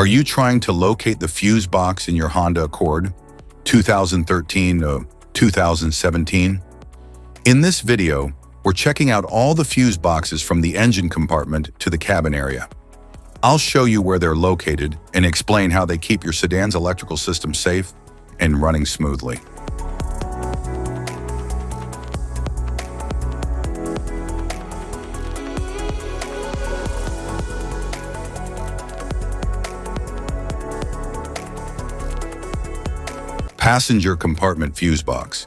Are you trying to locate the fuse box in your Honda Accord 2013 to 2017? In this video, we're checking out all the fuse boxes from the engine compartment to the cabin area. I'll show you where they're located and explain how they keep your sedan's electrical system safe and running smoothly. Passenger compartment fuse box.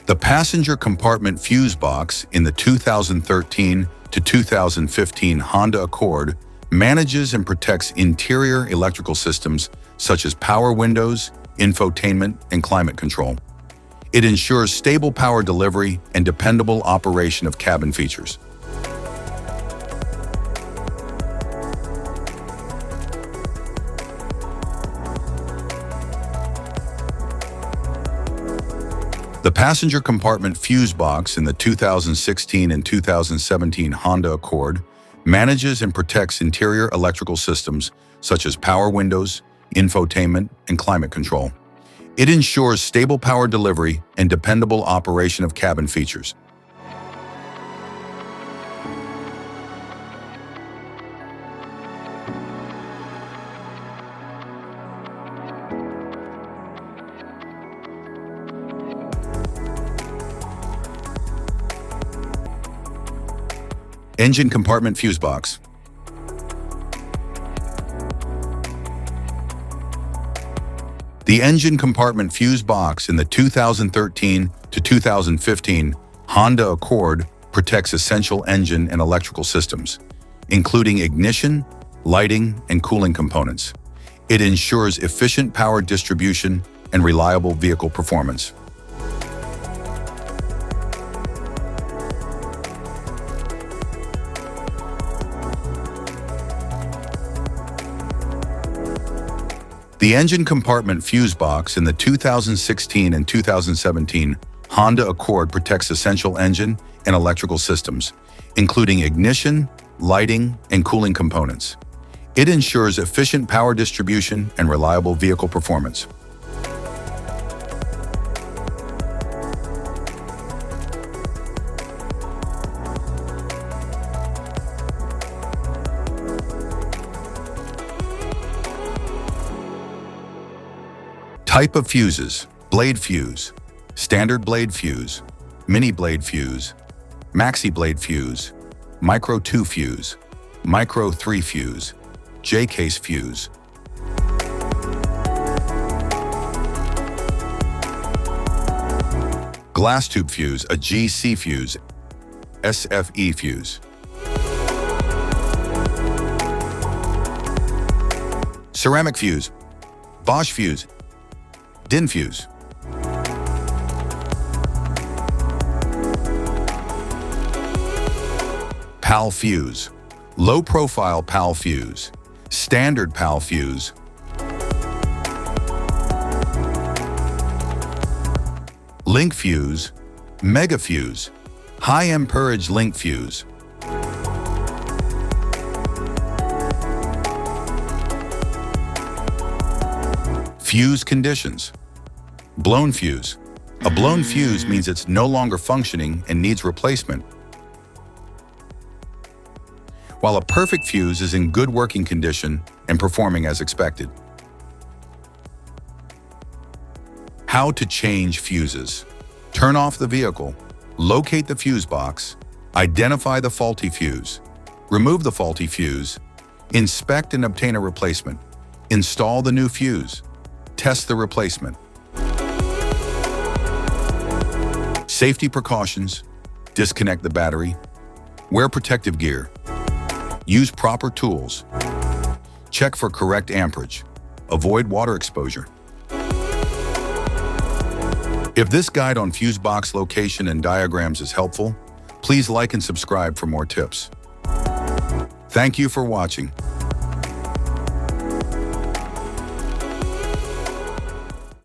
The passenger compartment fuse box in the 2013 to 2015 Honda Accord manages and protects interior electrical systems such as power windows, infotainment, and climate control. It ensures stable power delivery and dependable operation of cabin features. The passenger compartment fuse box in the 2016 and 2017 Honda Accord manages and protects interior electrical systems such as power windows, infotainment, and climate control. It ensures stable power delivery and dependable operation of cabin features. Engine compartment fuse box. The engine compartment fuse box in the 2013 to 2015 Honda Accord protects essential engine and electrical systems, including ignition, lighting, and cooling components. It ensures efficient power distribution and reliable vehicle performance. The engine compartment fuse box in the 2016 and 2017 Honda Accord protects essential engine and electrical systems, including ignition, lighting, and cooling components. It ensures efficient power distribution and reliable vehicle performance. Type of fuses: blade fuse, standard blade fuse, mini blade fuse, maxi blade fuse, micro 2 fuse, micro 3 fuse, J-case fuse. Glass tube fuse, a GC fuse, SFE fuse. Ceramic fuse, Bosch fuse, DIN fuse. PAL fuse, low profile PAL fuse, standard PAL fuse. Link fuse, mega fuse, high amperage link fuse. Fuse conditions. Blown fuse. A blown fuse means it's no longer functioning and needs replacement, while a perfect fuse is in good working condition and performing as expected. How to change fuses. Turn off the vehicle, locate the fuse box, identify the faulty fuse, remove the faulty fuse, inspect and obtain a replacement, install the new fuse, test the replacement. Safety precautions: disconnect the battery, wear protective gear, use proper tools, check for correct amperage, avoid water exposure. If this guide on fuse box location and diagrams is helpful, please like and subscribe for more tips. Thank you for watching.